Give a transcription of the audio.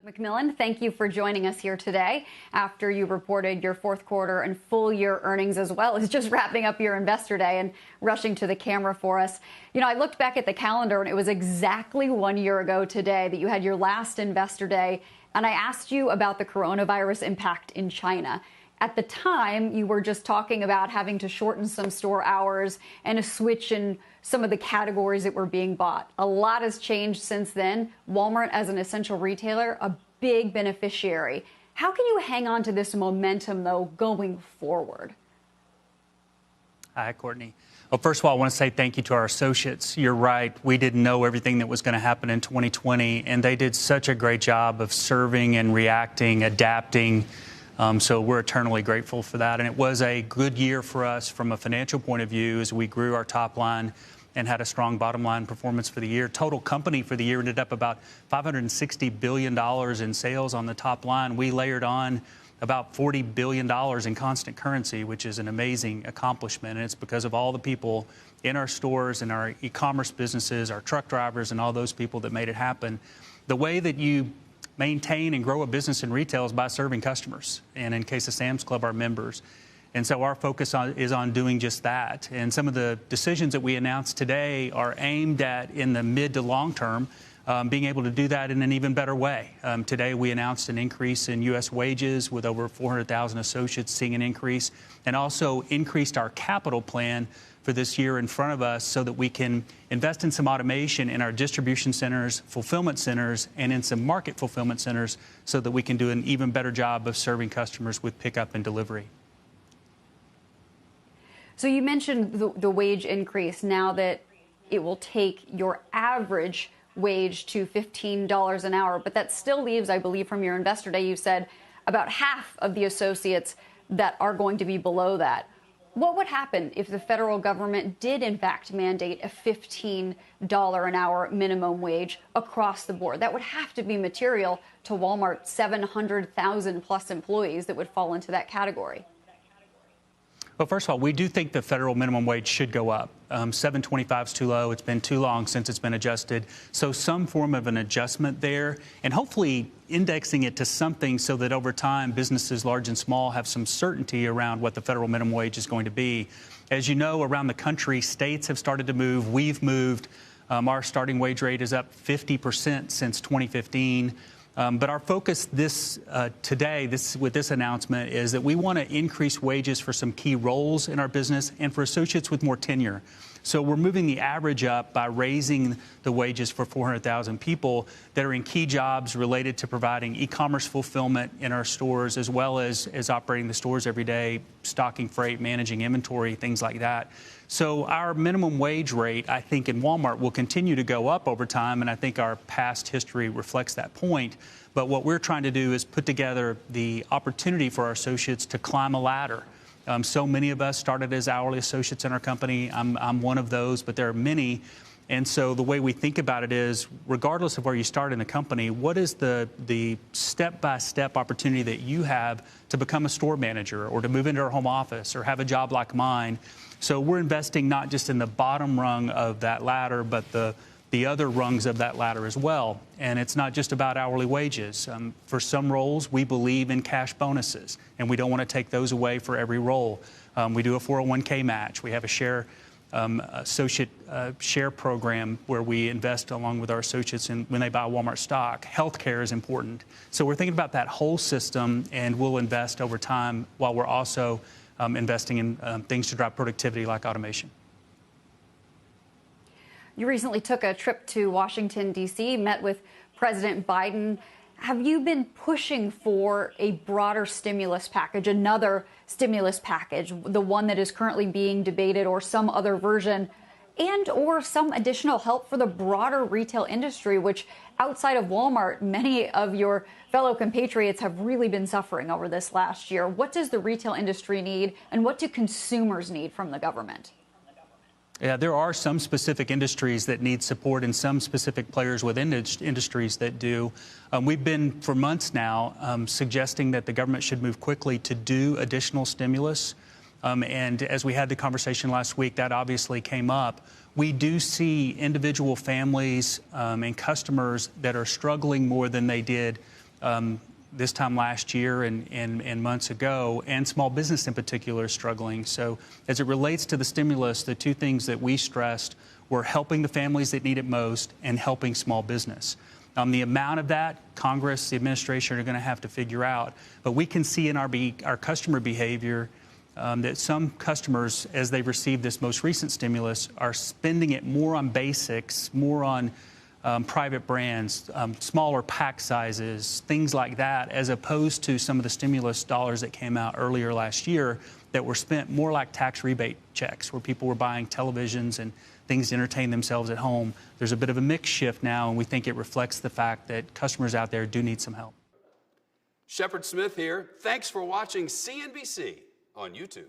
McMillan, thank you for joining us here today after you reported your fourth quarter and full year earnings, as well as just wrapping up your investor day and rushing to the camera for us. You know, I looked back at the calendar and it was exactly 1 year ago today that you had your last investor day, and I asked you about the coronavirus impact in China. At the time, you were just talking about having to shorten some store hours and a switch in some of the categories that were being bought. A lot has changed since then. Walmart, as an essential retailer, a big beneficiary. How can you hang on to this momentum, though, going forward? Hi, Courtney. Well, first of all, I want to say thank you to our associates. You're right. We didn't know everything that was going to happen in 2020, and they did such a great job of serving and reacting, adapting. So we're eternally grateful for that. And it was a good year for us from a financial point of view as we grew our top line and had a strong bottom line performance for the year. Total company for the year ended up about $560 billion in sales on the top line. We layered on about $40 billion in constant currency, which is an amazing accomplishment. And it's because of all the people in our stores and our e-commerce businesses, our truck drivers, and all those people that made it happen. The way that you maintain and grow a business in retail is by serving customers, and in case of Sam's Club, our members. And so our focus is on doing just that. And some of the decisions that we announced today are aimed at, in the mid to long term, being able to do that in an even better way. Today we announced an increase in U.S. wages with over 400,000 associates seeing an increase, and also increased our capital plan for this year in front of us so that we can invest in some automation in our distribution centers, fulfillment centers, and in some market fulfillment centers so that we can do an even better job of serving customers with pickup and delivery. So you mentioned the wage increase, now that it will take your average wage to $15 an hour, but that still leaves, I believe from your investor day, you said about half of the associates that are going to be below that. What would happen if the federal government did, in fact, mandate a $15 an hour minimum wage across the board? That would have to be material to Walmart's 700,000 plus employees that would fall into that category. Well, first of all, we do think the federal minimum wage should go up. $7.25 is too low. It's been too long since it's been adjusted. So some form of an adjustment there, and hopefully indexing it to something so that over time businesses large and small have some certainty around what the federal minimum wage is going to be. As you know, around the country, states have started to move. We've moved. Our starting wage rate is up 50% since 2015. But our focus today with this announcement is that we want to increase wages for some key roles in our business and for associates with more tenure. So we're moving the average up by raising the wages for 400,000 people that are in key jobs related to providing e-commerce fulfillment in our stores, as well as operating the stores every day, stocking freight, managing inventory, things like that. So our minimum wage rate, I think, in Walmart will continue to go up over time, and I think our past history reflects that point. But what we're trying to do is put together the opportunity for our associates to climb a ladder. So many of us started as hourly associates in our company. I'm one of those, but there are many. And so the way we think about it is, regardless of where you start in the company, what is the step-by-step opportunity that you have to become a store manager or to move into our home office or have a job like mine? So we're investing not just in the bottom rung of that ladder, but the other rungs of that ladder as well. And it's not just about hourly wages. For some roles, we believe in cash bonuses, and we don't want to take those away for every role. We do a 401k match. We have a associate share program where we invest along with our associates when they buy Walmart stock. Healthcare is important. So we're thinking about that whole system, and we'll invest over time while we're also investing in things to drive productivity like automation. You recently took a trip to Washington, D.C., met with President Biden. Have you been pushing for a broader stimulus package, another stimulus package, the one that is currently being debated, or some other version, and or some additional help for the broader retail industry, which outside of Walmart, many of your fellow compatriots have really been suffering over this last year? What does the retail industry need, and what do consumers need from the government? Yeah, there are some specific industries that need support and some specific players within industries that do. We've been, for months now, suggesting that the government should move quickly to do additional stimulus. And as we had the conversation last week, that obviously came up. We do see individual families and customers that are struggling more than they did this time last year and months ago, and small business in particular is struggling. So as it relates to the stimulus, the two things that we stressed were helping the families that need it most and helping small business. The amount of that, Congress, the administration are going to have to figure out. But we can see in our customer behavior that some customers, as they receive this most recent stimulus, are spending it more on basics, more on private brands, smaller pack sizes, things like that, as opposed to some of the stimulus dollars that came out earlier last year that were spent more like tax rebate checks, where people were buying televisions and things to entertain themselves at home. There's a bit of a mix shift now, and we think it reflects the fact that customers out there do need some help. Shepard Smith here. Thanks for watching CNBC on YouTube.